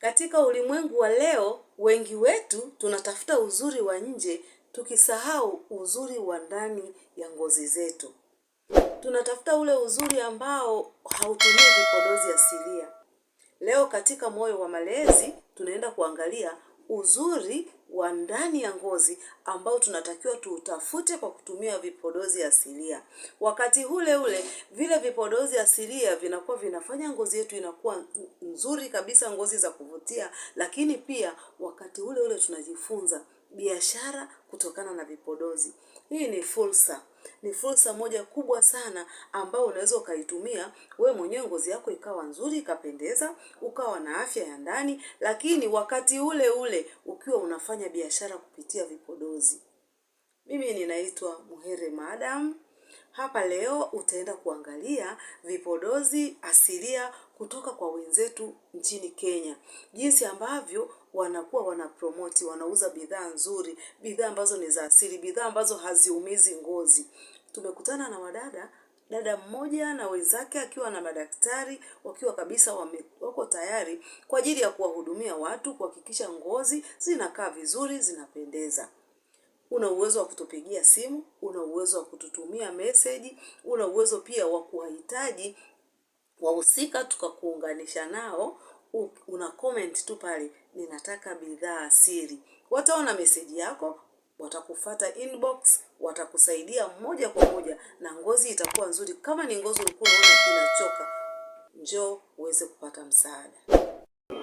Katika ulimwengu wa leo, wengi wetu tunatafuta uzuri wa nje tukisahau uzuri wa ndani ya ngozi zetu. Tunatafuta ule uzuri ambao hautumii vipodozi asilia. Leo katika Moyo wa Malezi tunaenda kuangalia uzuri wa ndani ya ngozi ambao tunatakiwa tuutafute kwa kutumia vipodozi asilia. Wakati ule ule vile vipodozi asilia vinakuwa vinafanya ngozi yetu inakuwa nzuri kabisa, ngozi za kuvutia, lakini pia wakati ule ule tunajifunza biashara kutokana na vipodozi. Hii ni fursa. Ni fursa moja kubwa sana ambao unaweza ukaitumia wewe mwenyewe, ngozi yako ikawa nzuri, ikapendeza, ukawa na afya ya ndani, lakini wakati ule ule ukiwa unafanya biashara kupitia vipodozi. Mimi ninaitwa Muhere Madam. Hapa leo utaenda kuangalia vipodozi asilia kutoka kwa wenzetu nchini Kenya. Jinsi ambavyo wanakuwa wanapromote, wanauza bidhaa nzuri, bidhaa ambazo ni za asili, bidhaa ambazo haziumizi ngozi. Tumekutana na dada mmoja na wenzake akiwa na madaktari wakiwa kabisa wako tayari kwa ajili ya kuwahudumia watu, kuhakikisha ngozi zinakaa vizuri, zinapendeza. Una uwezo wa kutupigia simu, una uwezo wa kututumia message, una uwezo pia wa kuwahitaji wahusika tukakuunganisha nao. Una comment tu pale, ninataka bidhaa asili. Wataona message yako, watakufuata inbox, watakusaidia moja kwa moja na ngozi itakuwa nzuri. Kama ni ngozi ulikuwa unaona inachoka, njoo uweze kupata msaada.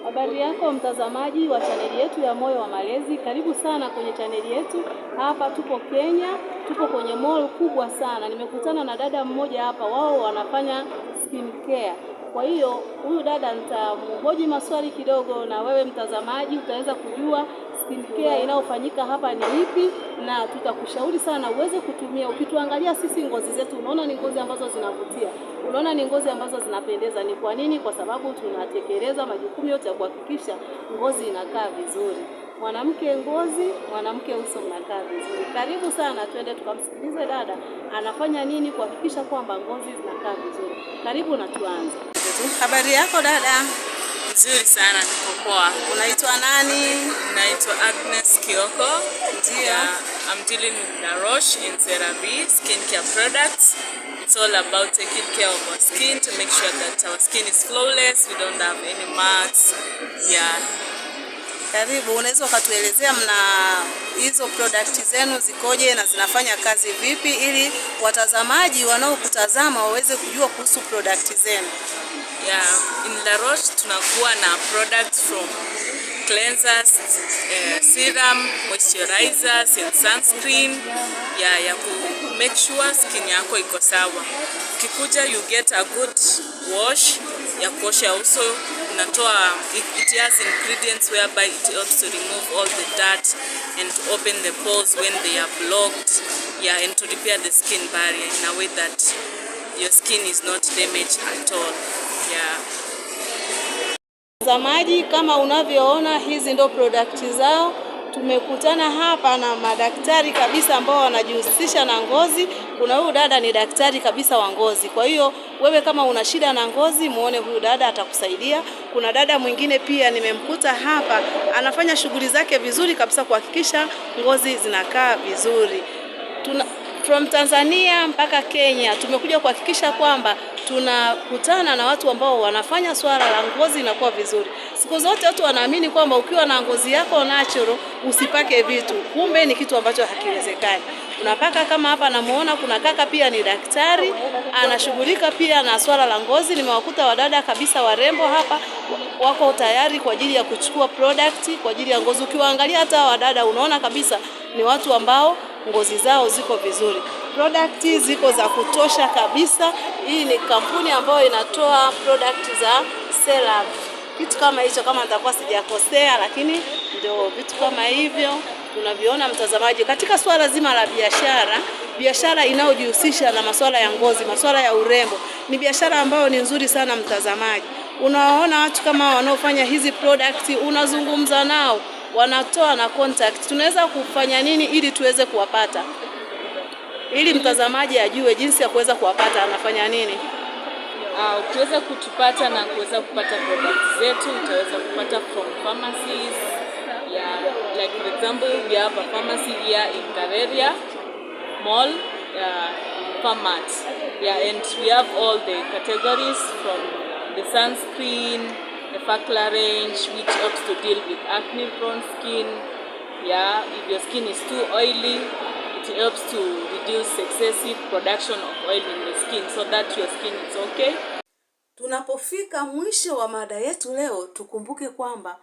Habari yako mtazamaji wa chaneli yetu ya Moyo wa Malezi. Karibu sana kwenye chaneli yetu. Hapa tupo Kenya, tupo kwenye mall kubwa sana. Nimekutana na dada mmoja hapa, wao wanafanya skin care. Kwa hiyo huyu dada nitamhoji maswali kidogo, na wewe mtazamaji utaweza kujua skin care inayofanyika hapa ni ipi, na tutakushauri sana uweze kutumia. Ukituangalia sisi ngozi zetu, unaona ni ngozi ambazo zinavutia, unaona ni ngozi ambazo zinapendeza. Ni kwa nini? Kwa sababu tunatekeleza majukumu yote ya kuhakikisha ngozi inakaa vizuri. Mwanamke ngozi, mwanamke uso unakaa vizuri. Karibu sana, twende tukamsikilize dada anafanya nini kuhakikisha kwamba ngozi zinakaa vizuri. Karibu na tuanze. Habari yako dada? Nzuri sana, niko poa. Unaitwa nani? Naitwa Agnes Kioko. Ndio. I'm dealing with La Roche in CeraVe skincare products. It's all about taking care of our skin to make sure that our skin is flawless, we don't have any marks. Yeah. Karibu, unaweza ukatuelezea mna hizo product zenu zikoje na zinafanya kazi vipi, ili watazamaji wanaokutazama waweze kujua kuhusu product zenu? Yeah, in La Roche tunakuwa na products from cleansers, serum, moisturizers and sunscreen. Ya ku make sure skin yako iko sawa. Ukikuja you get a good wash ya kuosha uso. Unatoa, it has ingredients whereby it helps to remove all the dirt and to open the pores when they are blocked. Yeah, and to repair the skin barrier in a way that your skin is not damaged at all. Yeah. Mtazamaji, kama unavyoona hizi ndo product zao. Tumekutana hapa na madaktari kabisa ambao wanajihusisha na ngozi. Kuna huyu dada ni daktari kabisa wa ngozi. Kwa hiyo wewe kama una shida na ngozi, muone huyu dada atakusaidia. Kuna dada mwingine pia nimemkuta hapa, anafanya shughuli zake vizuri kabisa kuhakikisha ngozi zinakaa vizuri. From Tanzania mpaka Kenya tumekuja kuhakikisha kwamba tunakutana na watu ambao wanafanya swala la ngozi inakuwa vizuri. Siku zote watu wanaamini kwamba ukiwa na ngozi yako natural usipake vitu. Kumbe ni kitu ambacho hakiwezekani. Unapaka kama hapa namuona kuna kaka pia ni daktari, anashughulika pia na swala la ngozi. Nimewakuta wadada kabisa warembo hapa, wako tayari kwa ajili ya kuchukua product kwa ajili ya ngozi. Ukiwaangalia hata wadada unaona kabisa ni watu ambao ngozi zao ziko vizuri. Product ziko za kutosha kabisa. Hii ni kampuni ambayo inatoa product za CeraVe. Kitu kama hicho, kama nitakuwa sijakosea, lakini ndio vitu kama hivyo tunaviona mtazamaji. Katika swala zima la biashara inayojihusisha na masuala ya ngozi, masuala ya urembo, ni biashara ambayo ni nzuri sana mtazamaji. Unaona watu kama wanaofanya hizi product, unazungumza nao, wanatoa na contact. Tunaweza kufanya nini ili tuweze kuwapata? Ili mtazamaji ajue jinsi ya kuweza kuwapata, anafanya nini? Ukiweza kutupata na kuweza kupata products zetu, utaweza kupata from pharmacies. Like for example, we have a pharmacy here in Kareria Mall, Pharmat. And we have all the categories from the sunscreen, the Fakla range, which helps to deal with acne-prone skin. If your skin is too oily, it helps to reduce excessive production of oil in the skin so that your skin is okay. Tunapofika mwisho wa mada yetu leo, tukumbuke kwamba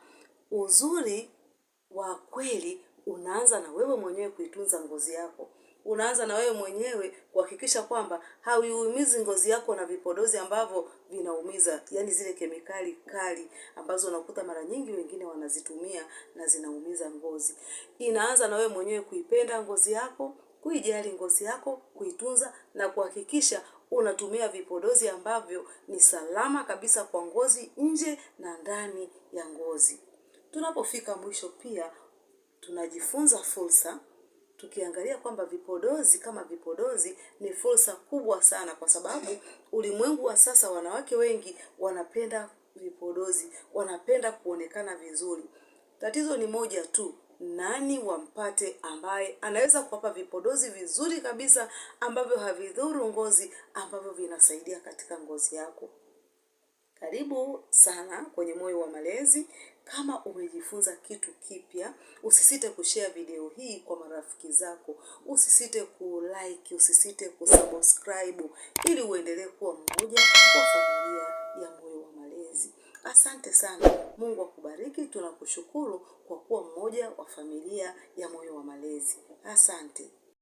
uzuri wa kweli unaanza na wewe mwenyewe kuitunza ngozi yako. Unaanza na wewe mwenyewe kuhakikisha kwamba hauiumizi ngozi yako na vipodozi ambavyo vinaumiza, yani zile kemikali kali ambazo unakuta mara nyingi wengine wanazitumia na zinaumiza ngozi. Inaanza na wewe mwenyewe kuipenda ngozi yako, kuijali ngozi yako, kuitunza na kuhakikisha unatumia vipodozi ambavyo ni salama kabisa kwa ngozi, nje na ndani ya ngozi. Tunapofika mwisho pia tunajifunza fursa, tukiangalia kwamba vipodozi kama vipodozi ni fursa kubwa sana, kwa sababu ulimwengu wa sasa wanawake wengi wanapenda vipodozi, wanapenda kuonekana vizuri. Tatizo ni moja tu, nani wampate ambaye anaweza kuwapa vipodozi vizuri kabisa ambavyo havidhuru ngozi, ambavyo vinasaidia katika ngozi yako. Karibu sana kwenye Moyo wa Malezi. Kama umejifunza kitu kipya, usisite kushare video hii kwa marafiki zako. Usisite kulike, usisite kusubscribe ili uendelee kuwa mmoja wa familia ya Moyo wa Malezi. Asante sana. Mungu akubariki. Tunakushukuru kwa kuwa mmoja wa familia ya Moyo wa Malezi. Asante.